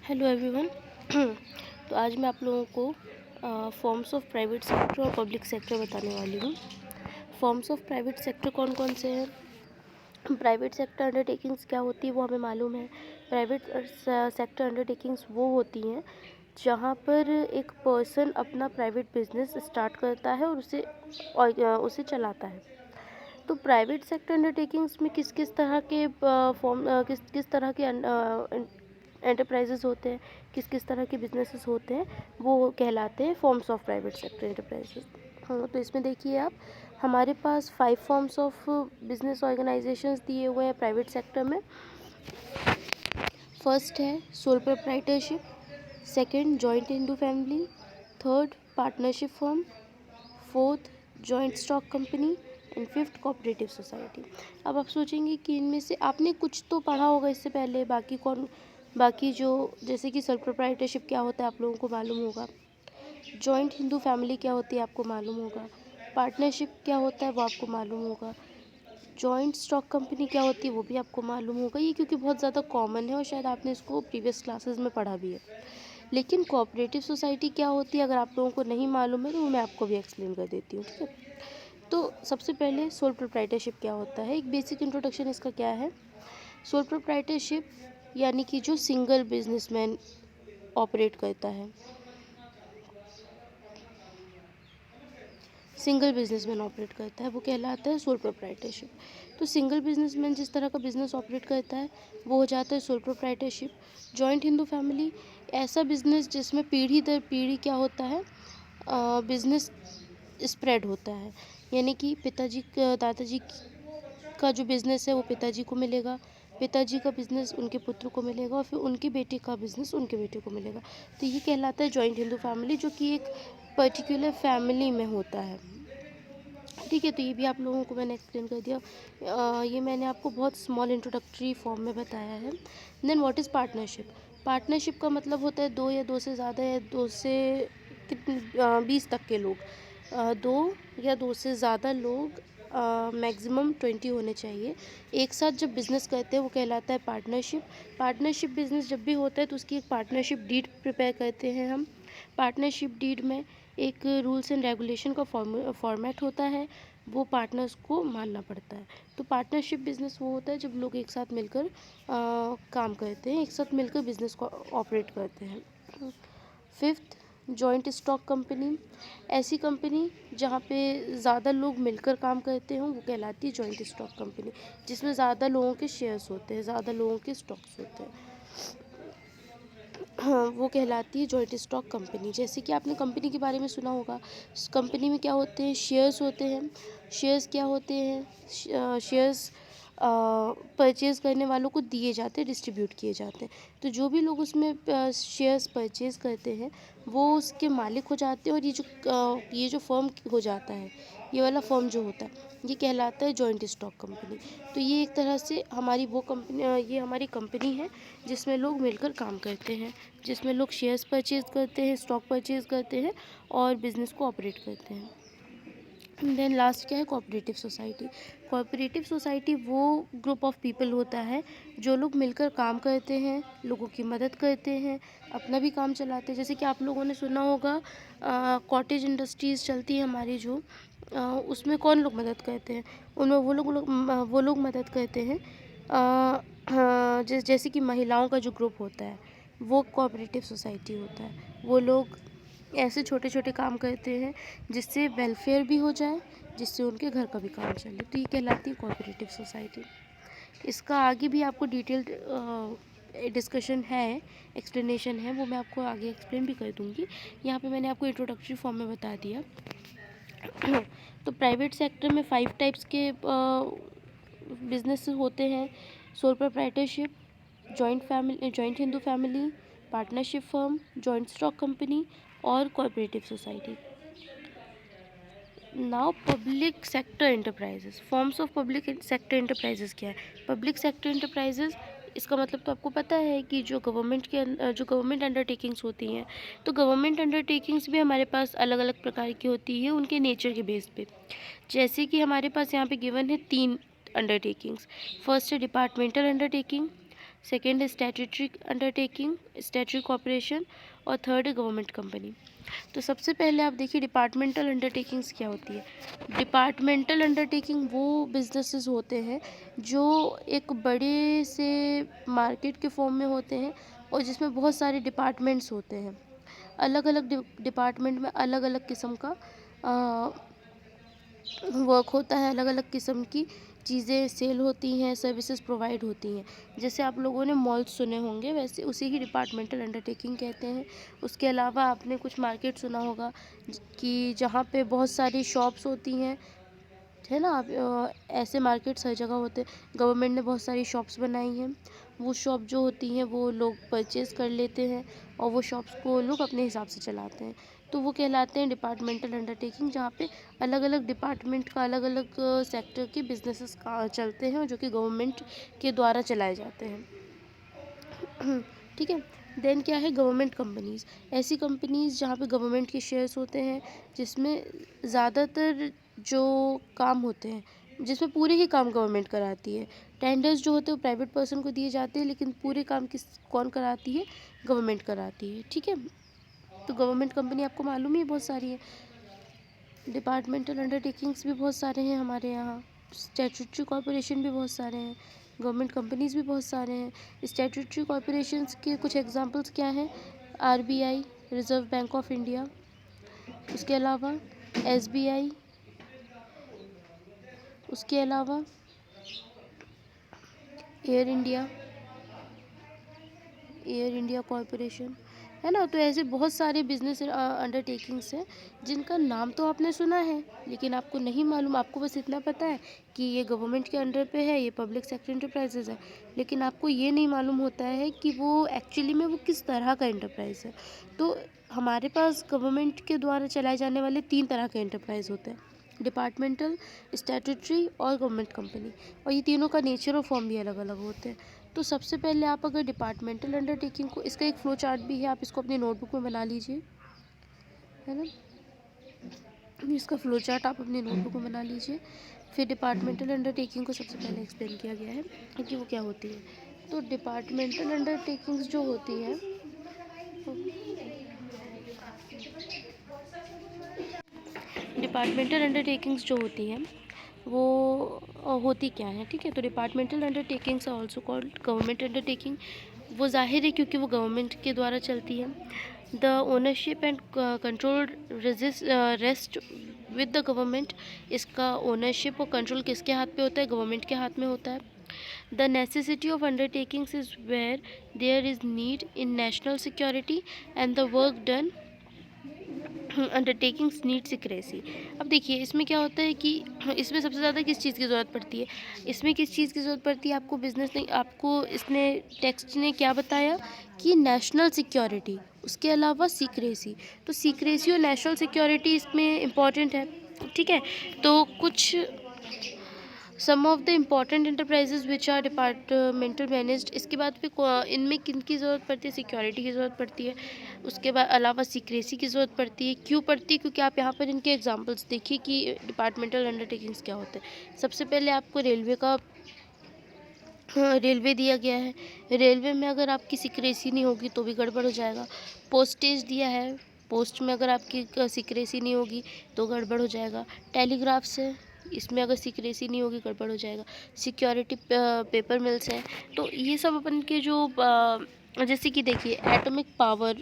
Hello everyone. तो आज मैं आप लोगों को फॉर्म्स ऑफ प्राइवेट सेक्टर और पब्लिक सेक्टर बताने वाली हूँ। फॉर्म्स ऑफ प्राइवेट सेक्टर कौन कौन से हैं? प्राइवेट सेक्टर अंडरटेकिंग्स क्या होती है वो हमें मालूम है। प्राइवेट सेक्टर अंडरटेकिंग्स वो होती हैं जहाँ पर एक पर्सन अपना प्राइवेट बिजनेस स्टार्ट करता है और उसे चलाता है। तो प्राइवेट सेक्टर अंडरटेकिंग्स में किस किस तरह के किस किस तरह के एंटरप्राइजेस होते हैं, किस किस तरह के बिजनेसेस होते हैं, वो कहलाते हैं forms of private sector enterprises. हाँ, तो इसमें देखिए आप, हमारे पास 5 फॉर्म्स ऑफ बिजनेस ऑर्गेनाइजेशंस दिए हुए हैं प्राइवेट सेक्टर में। फर्स्ट है sole proprietorship, second joint Hindu family, third partnership firm, fourth joint stock company and fifth cooperative society. अब आप सोचेंगे कि इनमें से आपने कुछ तो पढ़ा होगा इससे पहले, बाकी जो जैसे कि सेल्फ प्रोप्राइटरशिप क्या होता है आप लोगों को मालूम होगा, जॉइंट हिंदू फैमिली क्या होती है आपको मालूम होगा, पार्टनरशिप क्या होता है वो आपको मालूम होगा, जॉइंट स्टॉक कंपनी क्या होती है वो भी आपको मालूम होगा। ये क्योंकि बहुत ज़्यादा कॉमन है और शायद आपने इसको प्रीवियस क्लासेस में पढ़ा भी है। लेकिन कोऑपरेटिव सोसाइटी क्या होती है अगर आप लोगों को नहीं मालूम है तो मैं आपको भी एक्सप्लेन कर देती हूँ, ठीक है। तो सबसे पहले सोल प्रोप्राइटरशिप क्या होता है, एक बेसिक इंट्रोडक्शन इसका क्या है। सोल प्रोप्राइटरशिप यानी कि जो सिंगल बिजनेसमैन ऑपरेट करता है, वो कहलाता है सोल प्रोप्राइटरशिप। तो सिंगल बिजनेसमैन जिस तरह का बिजनेस ऑपरेट करता है वो हो जाता है soul proprietorship. Joint Hindu family ऐसा बिजनेस जिसमें पीढ़ी दर पीढ़ी क्या होता है, बिजनेस स्प्रेड होता है, यानी कि दादाजी का जो बिज़नेस है वो पिताजी को मिलेगा, पिताजी का बिज़नेस उनके पुत्र को मिलेगा और फिर उनके बेटे का बिज़नेस उनके बेटे को मिलेगा। तो ये कहलाता है जॉइंट हिंदू फैमिली, जो कि एक पर्टिकुलर फैमिली में होता है, ठीक है। तो ये भी आप लोगों को मैंने एक्सप्लेन कर दिया। ये मैंने आपको बहुत स्मॉल इंट्रोडक्टरी फॉर्म में बताया है। Then what is partnership? Partnership का मतलब होता है दो या दो से ज़्यादा या दो से 20 तक के लोग, दो या दो से ज़्यादा लोग, मैक्सिमम 20 होने चाहिए, एक साथ जब बिज़नेस करते हैं वो कहलाता है पार्टनरशिप। पार्टनरशिप बिज़नेस जब भी होता है तो उसकी एक पार्टनरशिप डीड प्रिपेयर करते हैं हम। पार्टनरशिप डीड में एक रूल्स एंड रेगुलेशन का फॉर्मेट होता है, वो पार्टनर्स को मानना पड़ता है। तो पार्टनरशिप बिज़नेस वो होता है जब लोग एक साथ मिलकर काम करते हैं, एक साथ मिलकर बिज़नेस को ऑपरेट करते हैं। फिफ्थ जॉइंट स्टॉक कंपनी, ऐसी कंपनी जहाँ पे ज़्यादा लोग मिलकर काम करते हों वो कहलाती है जॉइंट स्टॉक कंपनी, जिसमें ज़्यादा लोगों के शेयर्स होते हैं, ज़्यादा लोगों के स्टॉक्स होते हैं, हाँ, वो कहलाती है जॉइंट स्टॉक कंपनी। जैसे कि आपने कंपनी के बारे में सुना होगा, कंपनी में क्या होते हैं, शेयर्स होते हैं। शेयर्स क्या होते हैं, शेयर्स परचेज़ करने वालों को दिए जाते हैं, डिस्ट्रीब्यूट किए जाते हैं। तो जो भी लोग उसमें शेयर्स परचेज़ करते हैं वो उसके मालिक हो जाते हैं, और ये जो फर्म हो जाता है, ये वाला फर्म जो होता है ये कहलाता है जॉइंट स्टॉक कंपनी। तो ये एक तरह से हमारी वो कंपनी, ये हमारी कंपनी है जिसमें लोग मिलकर काम करते हैं, जिसमें लोग शेयर्स परचेज़ करते हैं, स्टॉक परचेज़ करते हैं और बिज़नेस को ऑपरेट करते हैं। देन लास्ट क्या है, कोऑपरेटिव सोसाइटी। कोऑपरेटिव सोसाइटी वो ग्रुप ऑफ पीपल होता है जो लोग मिलकर काम करते हैं, लोगों की मदद करते हैं, अपना भी काम चलाते हैं। जैसे कि आप लोगों ने सुना होगा कॉटेज इंडस्ट्रीज़ चलती है हमारी जो, उसमें कौन लोग मदद करते हैं, उनमें वो लोग मदद करते हैं, जैसे कि महिलाओं का जो ग्रुप होता है वो कोऑपरेटिव सोसाइटी होता है। वो लोग ऐसे छोटे छोटे काम करते हैं जिससे वेलफेयर भी हो जाए, जिससे उनके घर का भी काम चले, तो ये कहलाती है कोऑपरेटिव सोसाइटी। इसका आगे भी आपको डिटेल्ड डिस्कशन है, एक्सप्लेनेशन है, वो मैं आपको आगे एक्सप्लेन भी कर दूँगी। यहाँ पे मैंने आपको इंट्रोडक्टरी फॉर्म में बता दिया। तो प्राइवेट सेक्टर में 5 टाइप्स के बिजनेस होते हैं, sole proprietorship, joint Hindu family, partnership firm, joint stock company और cooperative society. Now public sector enterprises, forms of public sector enterprises क्या है? पब्लिक सेक्टर एंटरप्राइजेस, इसका मतलब तो आपको पता है कि जो गवर्नमेंट अंडरटेकिंग्स होती हैं, तो गवर्नमेंट अंडरटेकिंग्स भी हमारे पास अलग अलग प्रकार की होती है उनके नेचर के बेस पे। जैसे कि हमारे पास यहाँ पे गिवन है 3 अंडरटेकिंग्स। फर्स्ट है डिपार्टमेंटल अंडरटेकिंग, सेकेंड है स्टैट्यूटरी अंडरटेकिंग, स्टैट्यूटरी कॉर्पोरेशन, और थर्ड है गवर्नमेंट कंपनी। तो सबसे पहले आप देखिए डिपार्टमेंटल अंडरटेकिंग्स क्या होती है। डिपार्टमेंटल अंडरटेकिंग वो बिजनेसेस होते हैं जो एक बड़े से मार्केट के फॉर्म में होते हैं और जिसमें बहुत सारे डिपार्टमेंट्स होते हैं। अलग अलग डिपार्टमेंट में अलग अलग किस्म का वर्क होता है, अलग अलग किस्म की चीज़ें सेल होती हैं, सर्विसेज प्रोवाइड होती हैं। जैसे आप लोगों ने मॉल्स सुने होंगे, वैसे उसी ही डिपार्टमेंटल अंडरटेकिंग कहते हैं। उसके अलावा आपने कुछ मार्केट सुना होगा कि जहाँ पे बहुत सारी शॉप्स होती हैं, है ना। आप ऐसे मार्केट्स हर जगह होते हैं। गवर्नमेंट ने बहुत सारी शॉप्स बनाई हैं, वो शॉप जो होती हैं वो लोग परचेज़ कर लेते हैं और वो शॉप्स को लोग अपने हिसाब से चलाते हैं। तो वो कहलाते हैं डिपार्टमेंटल अंडरटेकिंग, जहाँ पे अलग अलग डिपार्टमेंट का अलग अलग सेक्टर के बिजनेसेस का चलते हैं जो कि गवर्नमेंट के द्वारा चलाए जाते हैं। ठीक है। देन क्या है, गवर्नमेंट कंपनीज़। ऐसी कंपनीज़ जहाँ पे गवर्नमेंट के शेयर्स होते हैं, जिसमें ज़्यादातर जो काम होते हैं, जिसमें पूरे ही काम गवर्नमेंट कराती है। टेंडर्स जो होते हैं वो प्राइवेट पर्सन को दिए जाते हैं, लेकिन पूरे काम कौन कराती है, गवर्नमेंट कराती है। ठीक है। तो गवर्नमेंट कंपनी आपको मालूम ही है बहुत सारी है। डिपार्टमेंटल अंडरटेकिंग्स भी बहुत सारे हैं हमारे यहाँ, स्टैट्यूटरी कॉर्पोरेशन भी बहुत सारे हैं, गवर्नमेंट कंपनीज़ भी बहुत सारे हैं। स्टैट्यूटरी कॉर्पोरेशंस के कुछ एग्जांपल्स क्या हैं, RBI, reserve bank of India, उसके अलावा एसबीआई, उसके अलावा एयर इंडिया कॉर्पोरेशन, है ना। तो ऐसे बहुत सारे बिजनेस अंडरटेकिंग्स हैं जिनका नाम तो आपने सुना है, लेकिन आपको नहीं मालूम। आपको बस इतना पता है कि ये गवर्नमेंट के अंडर पे है, ये पब्लिक सेक्टर इंटरप्राइजेज है, लेकिन आपको ये नहीं मालूम होता है कि वो एक्चुअली में वो किस तरह का इंटरप्राइज है। तो हमारे पास गवर्नमेंट के द्वारा चलाए जाने वाले 3 तरह के इंटरप्राइज होते हैं, डिपार्टमेंटल, स्टैट्यूटरी और गवर्नमेंट कंपनी, और ये तीनों का नेचर और फॉर्म भी अलग अलग होते हैं। तो सबसे पहले आप अगर डिपार्टमेंटल अंडरटेकिंग को, इसका एक फ्लो चार्ट भी है, आप इसको अपनी नोटबुक में बना लीजिए, है ना। इसका फ्लो चार्ट आप अपनी नोटबुक में बना लीजिए। फिर डिपार्टमेंटल अंडरटेकिंग को सबसे पहले एक्सप्लेन किया गया है कि वो क्या होती है। तो डिपार्टमेंटल अंडरटेकिंग्स जो होती हैं, डिपार्टमेंटल अंडरटेकिंग्स जो होती हैं वो होती क्या है। ठीक है। तो departmental undertakings are also called government undertaking. वो जाहिर है क्योंकि वो गवर्नमेंट के द्वारा चलती है। The ownership and control rest with the government. इसका ओनरशिप और कंट्रोल किसके हाथ पे होता है, गवर्नमेंट के हाथ में होता है। The necessity of undertakings is where there is need in national security and the work done undertakings need secrecy. अब देखिए इसमें क्या होता है कि इसमें सबसे ज़्यादा किस चीज़ की ज़रूरत पड़ती है, इसमें किस चीज़ की ज़रूरत पड़ती है आपको, बिजनेस ने आपको इसने टेक्स्ट ने क्या बताया कि नेशनल सिक्योरिटी, उसके अलावा सीक्रेसी। तो सीक्रेसी और नेशनल सिक्योरिटी इसमें इम्पॉर्टेंट है। ठीक है। तो कुछ some of the important enterprises which are departmental managed. इसके बाद फिर इनमें किन की ज़रूरत पड़ती है, सिक्योरिटी की ज़रूरत पड़ती है, उसके बाद अलावा सीक्रेसी की ज़रूरत पड़ती है। क्यों पड़ती है, क्योंकि आप यहाँ पर इनके एग्जांपल्स देखिए कि डिपार्टमेंटल अंडरटेकिंग्स क्या होते हैं। सबसे पहले आपको रेलवे का रेलवे दिया गया है। रेलवे में अगर आपकी सिक्रेसी नहीं होगी तो भी गड़बड़ हो जाएगा। पोस्टेज दिया है, पोस्ट में अगर आपकी सिक्रेसी नहीं होगी तो गड़बड़ हो जाएगा। टेलीग्राफ से, इसमें अगर सिक्रेसी नहीं होगी गड़बड़ हो जाएगा। सिक्योरिटी पेपर मिल्स है। तो ये सब अपन के जो जैसे कि देखिए एटॉमिक पावर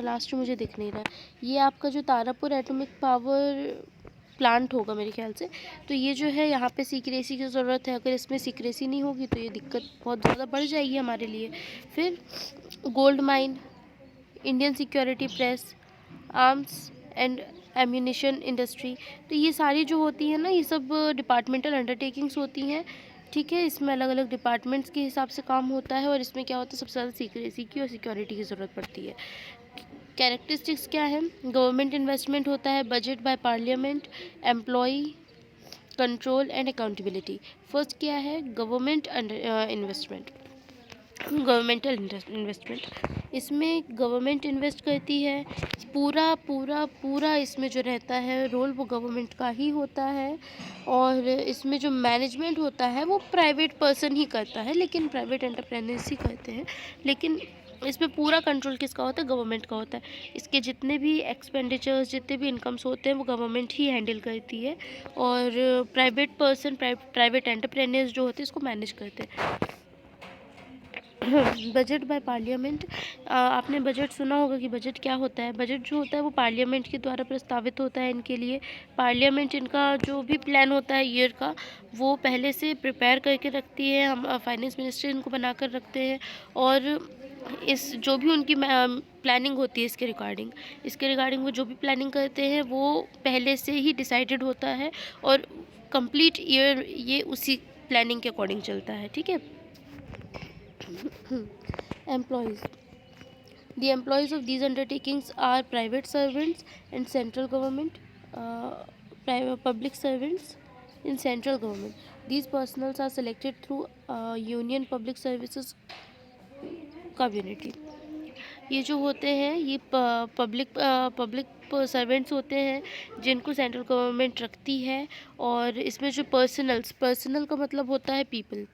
लास्ट में मुझे दिख नहीं रहा है, ये आपका जो तारापुर एटॉमिक पावर प्लांट होगा मेरे ख्याल से। तो ये जो है यहाँ पे सीक्रेसी की ज़रूरत है, अगर इसमें सीक्रेसी नहीं होगी तो ये दिक्कत बहुत ज़्यादा बढ़ जाएगी हमारे लिए। फिर gold mine, Indian security press, arms and ammunition industry. तो ये सारी जो होती हैं ना, ये सब डिपार्टमेंटल अंडरटेकिंग्स होती हैं। ठीक है। इसमें अलग अलग डिपार्टमेंट्स के हिसाब से काम होता है और इसमें क्या होता है, सबसे ज़्यादा सीक्रेसी की और सिक्योरिटी की ज़रूरत पड़ती है। कैरेक्टरिस्टिक्स क्या है, गवर्नमेंट इन्वेस्टमेंट होता है, budget by parliament, employ control and accountability. First क्या है, गवर्नमेंट इन्वेस्टमेंट, गवर्नमेंटल इन्वेस्टमेंट। इसमें गवर्नमेंट इन्वेस्ट करती है, पूरा पूरा पूरा इसमें जो रहता है रोल वो गवर्नमेंट का ही होता है, और इसमें जो मैनेजमेंट होता है वो प्राइवेट पर्सन ही करता है, लेकिन प्राइवेट एंटरप्रेन्योर्स ही करते हैं। लेकिन इसमें पूरा कंट्रोल किसका होता है? गवर्नमेंट का होता है। इसके जितने भी एक्सपेंडिचर्स, जितने भी इनकम्स होते हैं वो गवर्नमेंट ही हैंडल करती है, और प्राइवेट पर्सन, प्राइवेट एंटरप्रेन्योर्स जो होते हैं इसको मैनेज करते हैं। Budget by parliament. आपने बजट सुना होगा कि बजट क्या होता है। बजट जो होता है वो पार्लियामेंट के द्वारा प्रस्तावित होता है इनके लिए। पार्लियामेंट इनका जो भी प्लान होता है ईयर का, वो पहले से प्रिपेयर करके रखती है। हम फाइनेंस मिनिस्टर इनको बना कर रखते हैं, और इस जो भी उनकी प्लानिंग होती है इसके रिगार्डिंग वो जो भी प्लानिंग करते हैं वो पहले से ही डिसाइडेड होता है, और कंप्लीट ईयर ये उसी प्लानिंग के अकॉर्डिंग चलता है। ठीक है। Employees. The employees of these undertakings are private servants in central government, public servants in central government. These personals are selected through Union Public Services Community. ये जो होते हैं ये पब्लिक सर्वेंट्स होते हैं जिनको सेंट्रल गवर्नमेंट रखती है, और इसमें जो पर्सनल का मतलब होता है पीपल।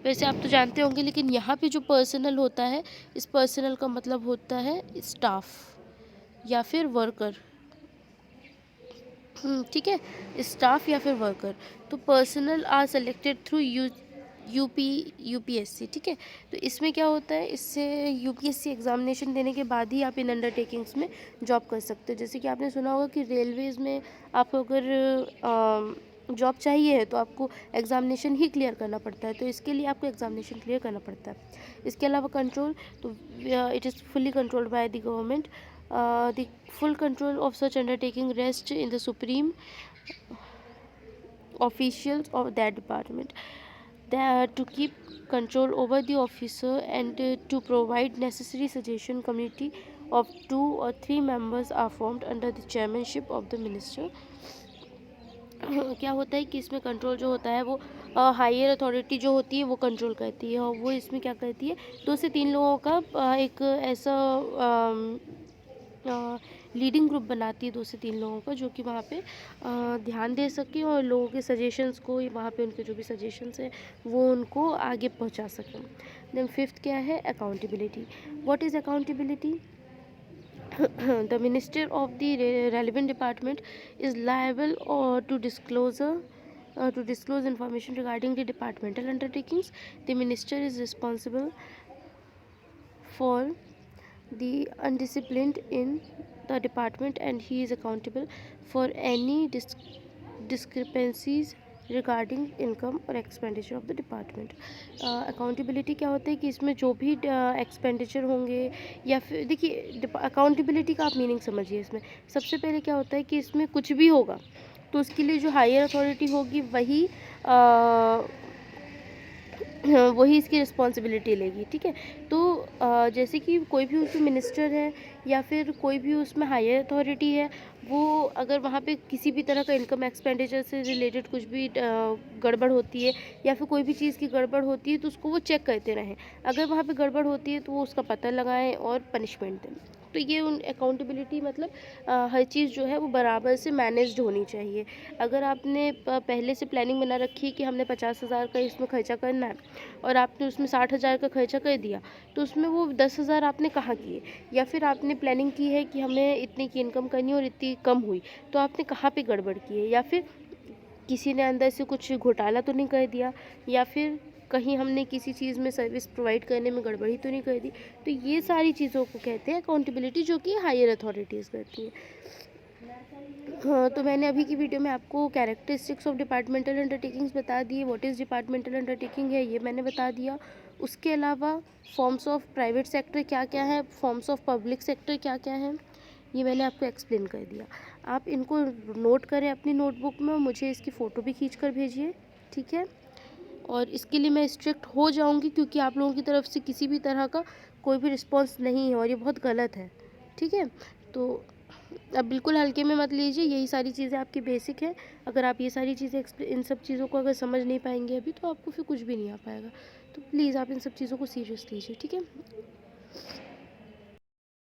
वैसे आप तो जानते होंगे, लेकिन यहाँ पे जो पर्सनल होता है, इस पर्सनल का मतलब होता है स्टाफ या फिर वर्कर। ठीक है, स्टाफ या फिर वर्कर। तो personal are selected through UPSC. ठीक है, तो इसमें क्या होता है, इससे यूपीएससी एग्जामिनेशन देने के बाद ही आप इन अंडरटेकिंग्स में जॉब कर सकते हो। जैसे कि आपने सुना होगा कि रेलवेज़ में आपको अगर जॉब चाहिए है तो आपको एग्जामिनेशन ही क्लियर करना पड़ता है, तो इसके लिए आपको एग्जामिनेशन क्लियर करना पड़ता है। इसके अलावा कंट्रोल, तो it is fully controlled by the government. The full control of such undertaking rest in the supreme officials of that department. They are to keep control over the officer and to provide necessary suggestion. Committee of 2 or 3 members are formed under the chairmanship of the minister. क्या होता है कि इसमें control जो होता है वो higher authority जो होती है वो कंट्रोल करती है, और वो इसमें क्या करती है, 2 से 3 लोगों का एक ऐसा लीडिंग ग्रुप बनाती है, 2 से 3 लोगों का, जो कि वहाँ पे ध्यान दे सके और लोगों के सजेशंस को, वहाँ पे उनके जो भी सजेशंस हैं वो उनको आगे पहुँचा सकें। देन 5th क्या है, accountability. What is accountability? The minister of the relevant department is liable or to disclose information regarding the departmental undertakings. The minister is responsible for the undisciplined in the department, and he is accountable for any discrepancies regarding income और expenditure of the department. Accountability क्या होता है कि इसमें जो भी expenditure होंगे, या फिर देखिए अकाउंटेबिलिटी का आप मीनिंग समझिए। इसमें सबसे पहले क्या होता है कि इसमें कुछ भी होगा तो उसके लिए जो हायर अथॉरिटी होगी वही इसकी रिस्पॉन्सिबिलिटी लेगी। ठीक है, तो जैसे कि कोई भी उसमें मिनिस्टर है या फिर कोई भी उसमें हायर अथॉरिटी है, वो अगर वहाँ पे किसी भी तरह का इनकम एक्सपेंडिचर से रिलेटेड कुछ भी गड़बड़ होती है या फिर कोई भी चीज़ की गड़बड़ होती है, तो उसको वो चेक करते रहें। अगर वहाँ पे गड़बड़ होती है तो वो उसका पता लगाएं और पनिशमेंट दें। तो ये उन अकाउंटेबिलिटी मतलब हर चीज़ जो है वो बराबर से मैनेज्ड होनी चाहिए। अगर आपने पहले से प्लानिंग बना रखी है कि हमने 50,000 का इसमें खर्चा करना है, और आपने उसमें 60,000 का खर्चा कर दिया, तो उसमें वो 10,000 आपने कहाँ किए, या फिर आपने प्लानिंग की है कि हमें इतनी की इनकम करनी है और इतनी कम हुई, तो आपने कहाँ पे गड़बड़ की है, या फिर किसी ने अंदर से कुछ घोटाला तो नहीं कर दिया, या फिर कहीं हमने किसी चीज़ में सर्विस प्रोवाइड करने में गड़बड़ी तो नहीं कर दी। तो ये सारी चीज़ों को कहते हैं अकाउंटेबिलिटी, जो कि हायर अथॉरिटीज़ करती हैं। हाँ, तो मैंने अभी की वीडियो में आपको कैरेक्टरिस्टिक्स ऑफ डिपार्टमेंटल अंडरटेकिंग्स बता दिए। व्हाट इज़ डिपार्टमेंटल अंडरटेकिंग है ये मैंने बता दिया। उसके अलावा फॉर्म्स ऑफ प्राइवेट सेक्टर क्या क्या है, फॉर्म्स ऑफ पब्लिक सेक्टर क्या क्या है, ये मैंने आपको एक्सप्लेन कर दिया। आप इनको नोट करें अपनी नोटबुक में और मुझे इसकी फ़ोटो भी खींच कर भेजिए। ठीक है, और इसके लिए मैं स्ट्रिक्ट हो जाऊंगी, क्योंकि आप लोगों की तरफ से किसी भी तरह का कोई भी रिस्पांस नहीं है और ये बहुत गलत है। ठीक है, तो अब बिल्कुल हल्के में मत लीजिए, यही सारी चीज़ें आपकी बेसिक है। अगर आप ये सारी चीज़ें इन सब चीज़ों को अगर समझ नहीं पाएंगे अभी, तो आपको फिर कुछ भी नहीं आ पाएगा। तो प्लीज़ आप इन सब चीज़ों को सीरियस लीजिए। ठीक है,